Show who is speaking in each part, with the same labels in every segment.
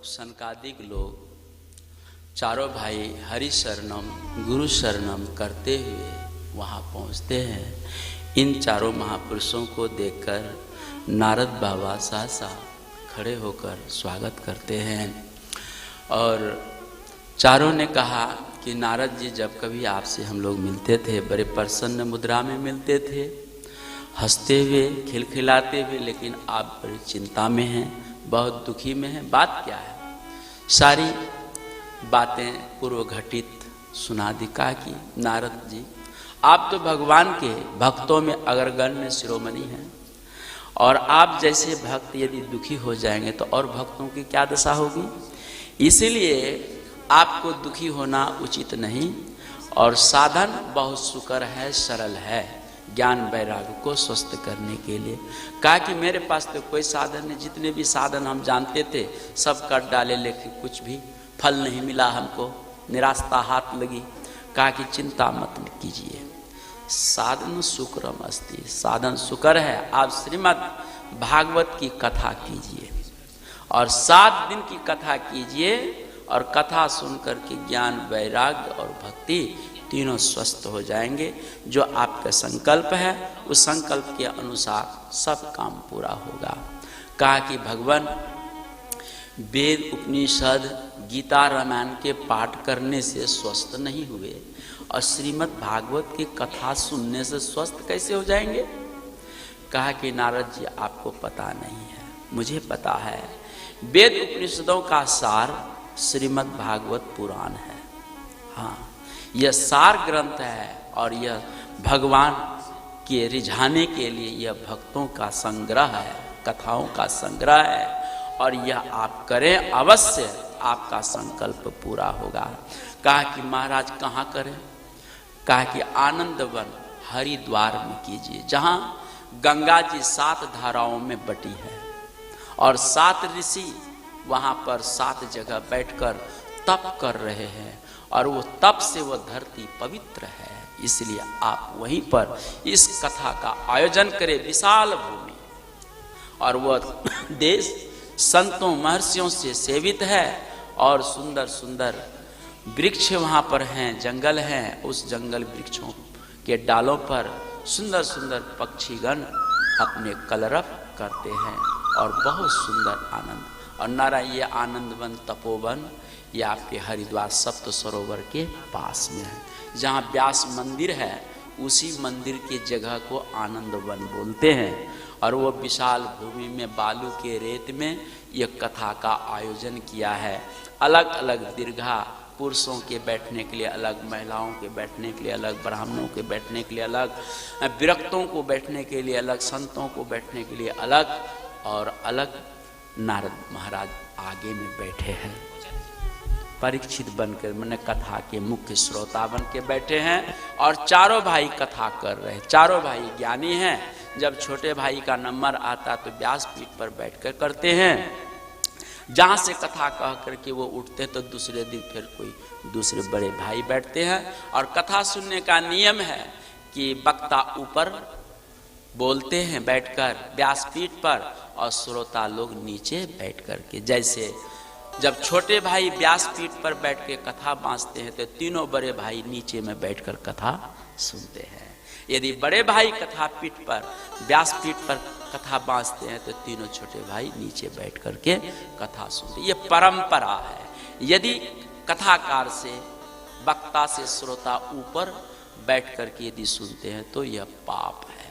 Speaker 1: सनकादिक लोग चारों भाई हरि शरणम गुरु शरणम करते हुए वहाँ पहुँचते हैं। इन चारों महापुरुषों को देखकर नारद बाबा सहसा खड़े होकर स्वागत करते हैं और चारों ने कहा कि नारद जी, जब कभी आपसे हम लोग मिलते थे बड़े प्रसन्न मुद्रा में मिलते थे, हंसते हुए खिलखिलाते हुए, लेकिन आप बड़ी चिंता में हैं, बहुत दुखी में हैं। बात क्या है? सारी बातें पूर्व घटित सुना दी। कहा कि नारद जी, आप तो भगवान के भक्तों में अग्रगण्य शिरोमणि हैं और आप जैसे भक्त यदि दुखी हो जाएंगे तो और भक्तों की क्या दशा होगी, इसीलिए आपको दुखी होना उचित नहीं। और साधन बहुत सुकर है, सरल है ज्ञान वैराग्य को स्वस्थ करने के लिए। कहा कि मेरे पास तो कोई साधन नहीं, जितने भी साधन हम जानते थे सब कर डाले, लेकिन कुछ भी फल नहीं मिला हमको, निराशा हाथ लगी। कहा कि चिंता मत कीजिए, साधन सुकरम अस्ति, साधन सुकर है। आप श्रीमद् भागवत की कथा कीजिए और 7 दिन की कथा कीजिए और कथा सुनकर के ज्ञान वैराग्य और भक्ति तीनों स्वस्थ हो जाएंगे। जो आपका संकल्प है उस संकल्प के अनुसार सब काम पूरा होगा। कहा कि भगवान वेद उपनिषद गीता रामायण के पाठ करने से स्वस्थ नहीं हुए और श्रीमद् भागवत की कथा सुनने से स्वस्थ कैसे हो जाएंगे? कहा कि नारद जी, आपको पता नहीं है, मुझे पता है। वेद उपनिषदों का सार श्रीमद् भागवत पुराण है। हाँ, यह सार ग्रंथ है और यह भगवान के रिझाने के लिए यह भक्तों का संग्रह है, कथाओं का संग्रह है और यह आप करें अवश्य आपका संकल्प पूरा होगा। कहा कि महाराज कहाँ करें? कहा कि आनंदवन हरिद्वार में कीजिए, जहाँ गंगा जी 7 धाराओं में बटी है और 7 ऋषि वहाँ पर 7 जगह बैठकर तप कर रहे हैं और वो तप से वो धरती पवित्र है। इसलिए आप वहीं पर इस कथा का आयोजन करें, विशाल भूमि, और वह देश संतों महर्षियों से सेवित है और सुंदर सुंदर वृक्ष वहाँ पर हैं, जंगल हैं। उस जंगल वृक्षों के डालों पर सुंदर सुंदर पक्षीगण अपने कलरव करते हैं और बहुत सुंदर आनंद। और नारा ये आनंदवन तपोवन ये आपके हरिद्वार सप्त सरोवर के पास में है। जहाँ व्यास मंदिर है उसी मंदिर की जगह को आनंदवन बोलते हैं और वो विशाल भूमि में बालू के रेत में ये कथा का आयोजन किया है। अलग अलग दीर्घा, पुरुषों के बैठने के लिए अलग, महिलाओं के बैठने के लिए अलग, ब्राह्मणों के बैठने के लिए अलग, विरक्तों को बैठने के लिए अलग, संतों को बैठने के लिए अलग और अलग। नारद महाराज आगे में बैठे हैं, परीक्षित बनकर, मैंने कथा के मुख्य श्रोता बन के बैठे हैं और चारों भाई कथा कर रहे हैं। चारों भाई ज्ञानी हैं। जब छोटे भाई का नंबर आता तो व्यासपीठ पर बैठकर करते हैं। जहाँ से कथा कह करके वो उठते तो दूसरे दिन फिर कोई दूसरे बड़े भाई बैठते हैं। और कथा सुनने का नियम है कि वक्ता ऊपर बोलते हैं बैठकर व्यासपीठ पर और श्रोता लोग नीचे बैठ करके। जैसे जब छोटे भाई व्यासपीठ पर बैठ के कथा बाँचते हैं तो तीनों बड़े भाई नीचे में बैठकर कथा सुनते हैं। यदि बड़े भाई कथा पीठ पर व्यासपीठ पर कथा बाँचते हैं तो तीनों छोटे भाई नीचे बैठ करके कथा सुनते। ये परंपरा है। यदि कथाकार से वक्ता से श्रोता ऊपर बैठ करके यदि सुनते हैं तो यह पाप है।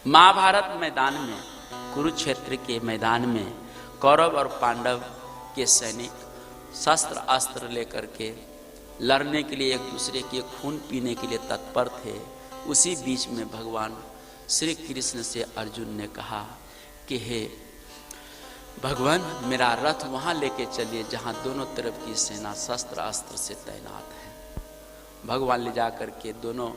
Speaker 1: महाभारत मैदान में, कुरुक्षेत्र के मैदान में कौरव और पांडव के सैनिक शस्त्र अस्त्र लेकर के लड़ने के लिए, एक दूसरे के खून पीने के लिए तत्पर थे। उसी बीच में भगवान श्री कृष्ण से अर्जुन ने कहा कि हे भगवान, मेरा रथ वहाँ लेके चलिए जहाँ दोनों तरफ की सेना शस्त्र अस्त्र से तैनात है। भगवान ले जा कर के दोनों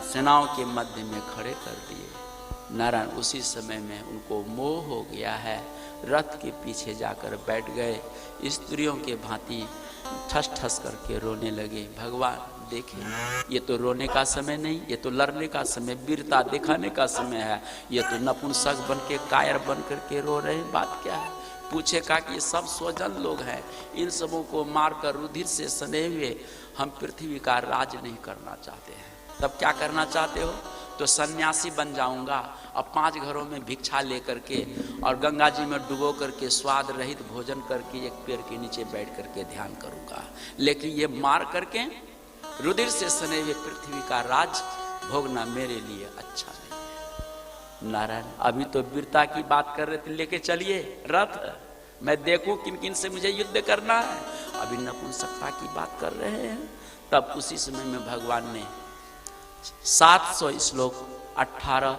Speaker 1: सेनाओं के मध्य में खड़े कर दिए। नारायण उसी समय में उनको मोह हो गया है, रथ के पीछे जाकर बैठ गए। स्त्रियों के भांति ठस ठस करके रोने लगे। भगवान देखें, ये तो रोने का समय नहीं, ये तो लड़ने का समय, वीरता दिखाने का समय है। ये तो नपुंसक बन के, कायर बन करके रो रहे हैं। बात क्या है? पूछेगा कि ये सब स्वजन लोग हैं, इन सबों को मारकर रुधिर से सने हुए हम पृथ्वी का राज नहीं करना चाहते हैं, तब क्या करना चाहते हो? तो सन्यासी बन जाऊंगा और 5 घरों में भिक्षा लेकर के और गंगा जी में डुबो करके स्वाद रहित भोजन करके एक पेड़ के नीचे बैठ करके ध्यान करूंगा, लेकिन ये मार करके रुधिर से सने हुए पृथ्वी का राज भोगना मेरे लिए अच्छा नहीं है। नारायण अभी तो वीरता की बात कर रहे थे, लेके चलिए रथ, मैं देखूं किन किन से मुझे युद्ध करना है। अभी नपुंसकता की बात कर रहे हैं। तब उसी समय में भगवान ने 700 श्लोक 18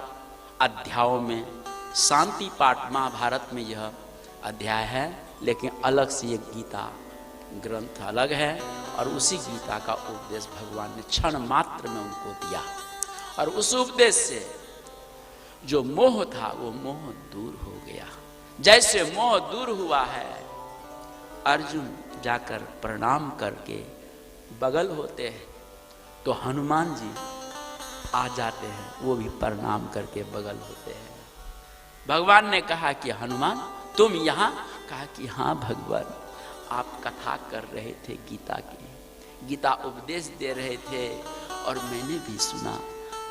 Speaker 1: अध्यायों में शांति पाठ, महाभारत में यह अध्याय है, लेकिन अलग से ये गीता ग्रंथ अलग है, और उसी गीता का उपदेश भगवान ने क्षण मात्र में उनको दिया, और उस उपदेश से जो मोह था वो मोह दूर हो गया। जैसे मोह दूर हुआ है, अर्जुन जाकर प्रणाम करके बगल होते हैं, तो हनुमान जी आ जाते हैं, वो भी प्रणाम करके बगल होते हैं। भगवान ने कहा कि हनुमान तुम यहाँ? कहा कि हाँ भगवान, आप कथा कर रहे थे गीता की, गीता उपदेश दे रहे थे और मैंने भी सुना,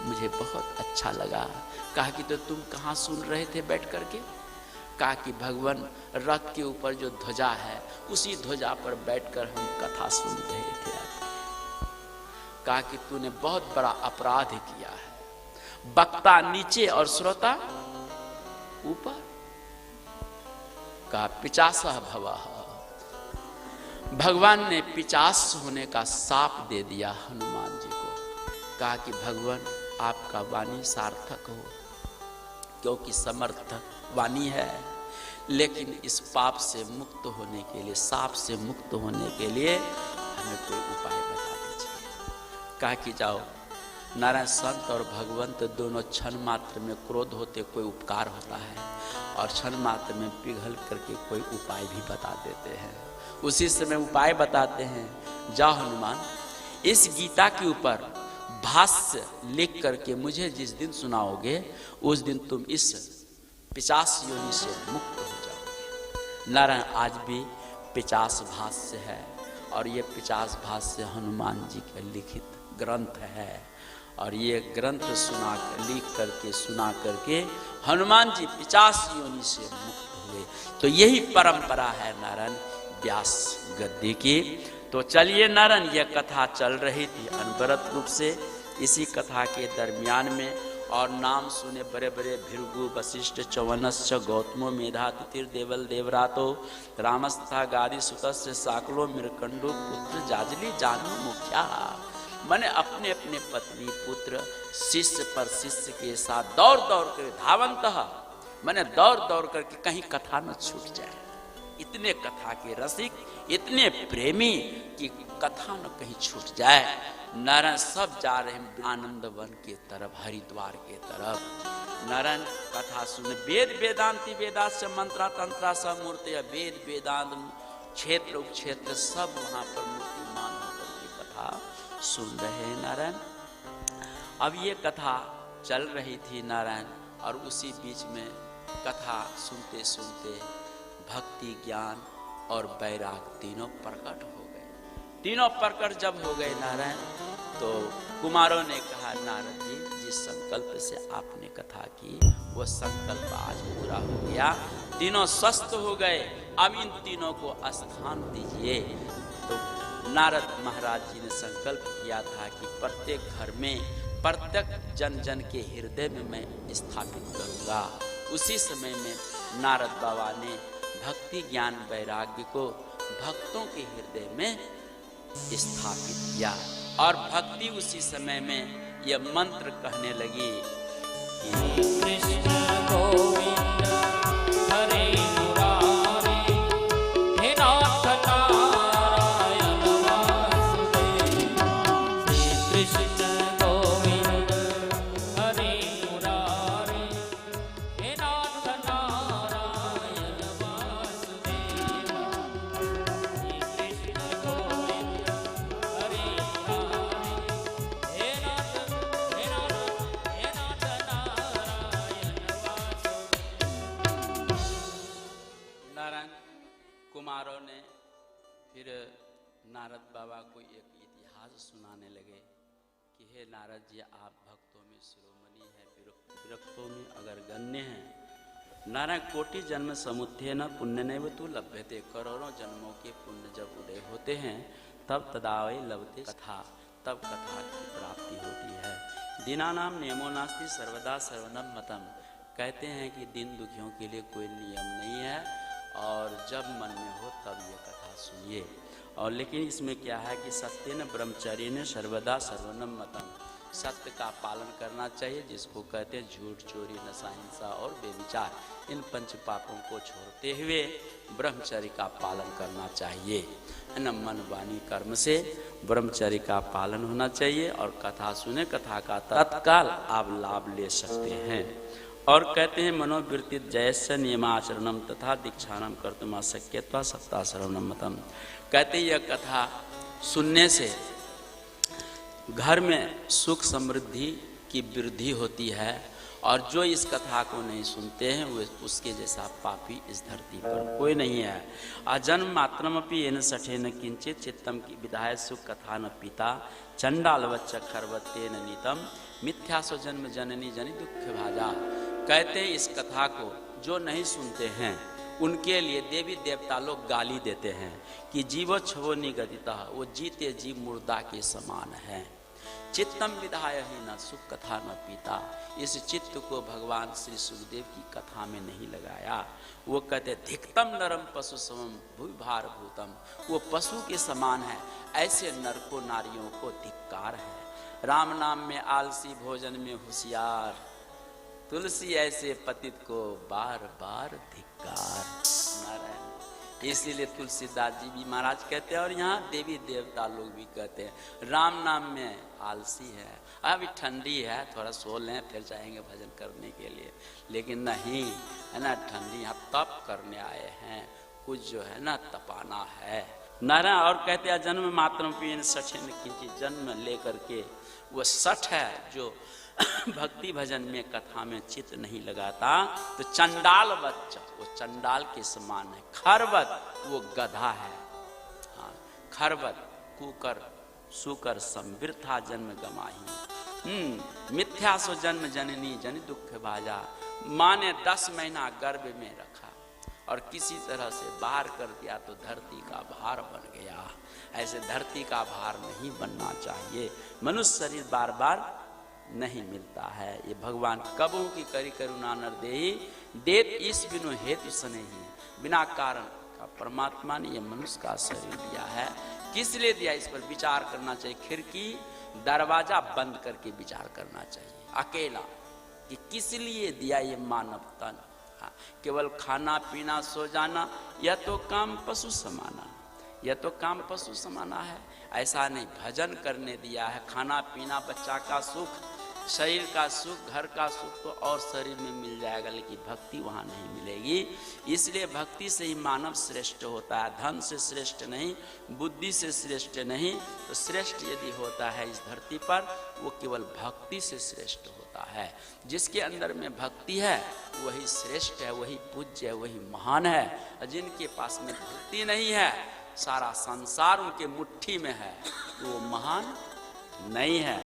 Speaker 1: मुझे बहुत अच्छा लगा। कहा कि तो तुम कहाँ सुन रहे थे बैठ करके? कहा कि भगवान रथ के ऊपर जो ध्वजा है उसी ध्वजा पर बैठकर हम कथा सुन रहे थे। कहा कि तूने बहुत बड़ा अपराध किया है, वक्ता नीचे और श्रोता ऊपर। कहा पिचासा भवः, भगवान ने पिचास होने का साप दे दिया हनुमान जी को। कहा कि भगवान आपका वाणी सार्थक हो, क्योंकि समर्थ वाणी है, लेकिन इस पाप से मुक्त होने के लिए, साप से मुक्त होने के लिए हमें कोई उपाय बता दीजिए। कहा कि जाओ, नारायण संत और भगवंत दोनों क्षण मात्र में क्रोध होते कोई उपकार होता है, और क्षण मात्र में पिघल करके कोई उपाय भी बता देते हैं। उसी समय उपाय बताते हैं, जाओ हनुमान, इस गीता के ऊपर भाष्य लिख करके मुझे जिस दिन सुनाओगे उस दिन तुम इस पिशाच योनि से मुक्त हो जाओगे। नारायण आज भी पिशाच भाष्य है, और ये पिशाच भाष्य हनुमान जी के लिखित ग्रंथ है, और ये ग्रंथ लिख करके सुना करके हनुमान जी पिशाच योनि से मुक्त हुए। तो यही परंपरा है नारायण व्यास गद्दी की। तो चलिए नारायण, यह कथा चल रही थी अनवरत रूप से। इसी कथा के दरमियान में और नाम सुने बड़े बड़े भृगु वशिष्ठ चौवनश्च गौतमो मेधा तिथिर देवल देवरातो रामस्था गादी सुतस्य साकलो मृकंडो पुत्र जाजली जानू मुखिया। मैंने अपने अपने पत्नी पुत्र शिष्य पर शिष्य के साथ दौड़ दौड़ कर धावंतः, मैंने दौड़ दौड़ करके कहीं कथा न छूट जाए। इतने कथा के रसिक, इतने प्रेमी कि कथा न कहीं छूट जाए। नारायण सब जा रहे हैं आनंद वन के तरफ, हरिद्वार के तरफ। नारायण कथा सुन, वेद वेदांति वेदास्य मंत्रा तंत्रा सब मूर्ति, वेद वेदांत क्षेत्र उपक्षेत्र सब वहां पर मूर्तिमान होकर के कथा सुन रहे हैं नारायण। अब ये कथा चल रही थी नारायण, और उसी बीच में कथा सुनते सुनते भक्ति ज्ञान और वैराग तीनों प्रकट हो गए। तीनों प्रकट जब हो गए नारायण, तो कुमारों ने कहा नारद जी, जिस संकल्प से आपने कथा की वो संकल्प आज पूरा हो गया, तीनों स्वस्थ हो गए, अब इन तीनों को स्थान दीजिए। तो नारद महाराज जी ने संकल्प किया था कि प्रत्येक घर में प्रत्येक जन जन के हृदय में मैं स्थापित करूंगा। उसी समय में नारद बाबा ने भक्ति ज्ञान वैराग्य को भक्तों के हृदय में स्थापित किया, और भक्ति उसी समय में यह मंत्र कहने लगी कि कृष्ण गोविंद हरे मुरारी, हे नाथ नारायण वासुदेव। कृष्ण गोविंद हरे मुरारी, हे नाथ नारायण वासुदेव। कृष्ण गोविंद हरे मुरारी, हे नाथ नारायण वासुदेव। चारों ने फिर नारद बाबा को एक इतिहास सुनाने लगे कि हे नारद जी, आप भक्तों में शिरोमणि हैं, विरक्तों में अगर गण्य हैं। नारायण कोटि जन्म समुत्थे न पुण्य नैव तु लभ्यते। करोड़ों जन्मों के पुण्य जब उदय होते हैं तब तदावै लभते कथा, तब कथा की प्राप्ति होती है। दीनानाम नियमो नास्ति सर्वदा सर्वनम मतम। कहते हैं कि दिन दुखियों के लिए कोई नियम नहीं है, और जब मन में हो तब ये कथा सुनिए। और लेकिन इसमें क्या है कि सत्येन ब्रह्मचर्येन सर्वदा सर्वनम मतम। सत्य का पालन करना चाहिए, जिसको कहते हैं झूठ, चोरी, नशा, हिंसा और बेविचार। इन पंच पापों को छोड़ते हुए ब्रह्मचर्य का पालन करना चाहिए। न मन वाणी कर्म से ब्रह्मचर्य का पालन होना चाहिए। और कथा सुने, कथा का तत्काल आप लाभ ले सकते हैं। और कहते हैं मनोवृत्ति जयस्य नियमाचरणम तथा दीक्षानम कर्तुम अशक्यत्वा सत्ता सर्वनम मतम। कहते हैं यह कथा सुनने से घर में सुख समृद्धि की वृद्धि होती है, और जो इस कथा को नहीं सुनते हैं वे उसके जैसा पापी इस धरती पर कोई नहीं है। अजन्म मात्रमपि येन सठेन किंचित चित्तम की विधाय सुख कथा न पिता चंडालवच्च खरवतेन नीतम मिथ्यासो जन्म जननी जनि दुख भाजा। कहते इस कथा को जो नहीं सुनते हैं उनके लिए देवी देवता लोग गाली देते हैं कि जीवो छवो निगदिता, वो जीते जीव मुर्दा के समान है। चित्तम विधाय ही न सुख कथा न पीता। इस चित्त को भगवान श्री सुखदेव की कथा में नहीं लगाया। वो कहते धिक्तम नरम पशु समम भूभार भूतम। वो पशु के समान है, ऐसे नरकों नारियों को धिक्कार है। राम नाम में आलसी, भोजन में होशियार, तुलसी ऐसे पतित को बार बार धिक्कार। नारायण। इसीलिए तुलसीदास जी भी महाराज कहते हैं, और यहाँ देवी देवता लोग भी कहते हैं राम नाम में आलसी है, अभी ठंडी है, थोड़ा सो लें फिर जाएंगे भजन करने के लिए। लेकिन नहीं है ना, ठंडी यहाँ तप करने आए हैं, कुछ जो है ना तपाना है। नारायण। और कहते हैं जन्म मात्रम पीन सठेन किंचित, जन्म लेकर के वो सठ है जो भक्ति भजन में कथा में चित्त नहीं लगाता, तो चंडाल बच्चा, वो चंडाल के समान है। खरवत, वो गधा है। हाँ, खरवत, कुकर सुकर संवृथा जन्म गमाही। मिथ्या सो जन्म जननी जनि दुख भाजा। माँ ने 10 महीना गर्भ में रखा और किसी तरह से बाहर कर दिया तो धरती का भार बन गया। ऐसे धरती का भार नहीं बनना चाहिए। मनुष्य शरीर बार बार नहीं मिलता है। ये भगवान कबहू की करी करुणा नर देहि, देत इस बिनु हेतु सनेहि। बिना कारण का परमात्मा ने ये मनुष्य का शरीर दिया है। किस लिए दिया, इस पर विचार करना चाहिए। खिड़की दरवाजा बंद करके विचार करना चाहिए अकेला, कि किस लिए दिया ये मानव तन। हाँ, केवल खाना पीना सो जाना, यह तो काम पशु समाना, यह तो काम पशु समाना है। ऐसा नहीं, भजन करने दिया है। खाना पीना, बच्चा का सुख, शरीर का सुख, घर का सुख तो और शरीर में मिल जाएगा, लेकिन भक्ति वहाँ नहीं मिलेगी। इसलिए भक्ति से ही मानव श्रेष्ठ होता है, धन से श्रेष्ठ नहीं, बुद्धि से श्रेष्ठ नहीं। तो श्रेष्ठ यदि होता है इस धरती पर, वो केवल भक्ति से श्रेष्ठ होता है। जिसके अंदर में भक्ति है वही श्रेष्ठ है, वही पूज्य है, वही महान है। जिनके पास में भक्ति नहीं है, सारा संसार उनके मुट्ठी में है, वो महान नहीं है।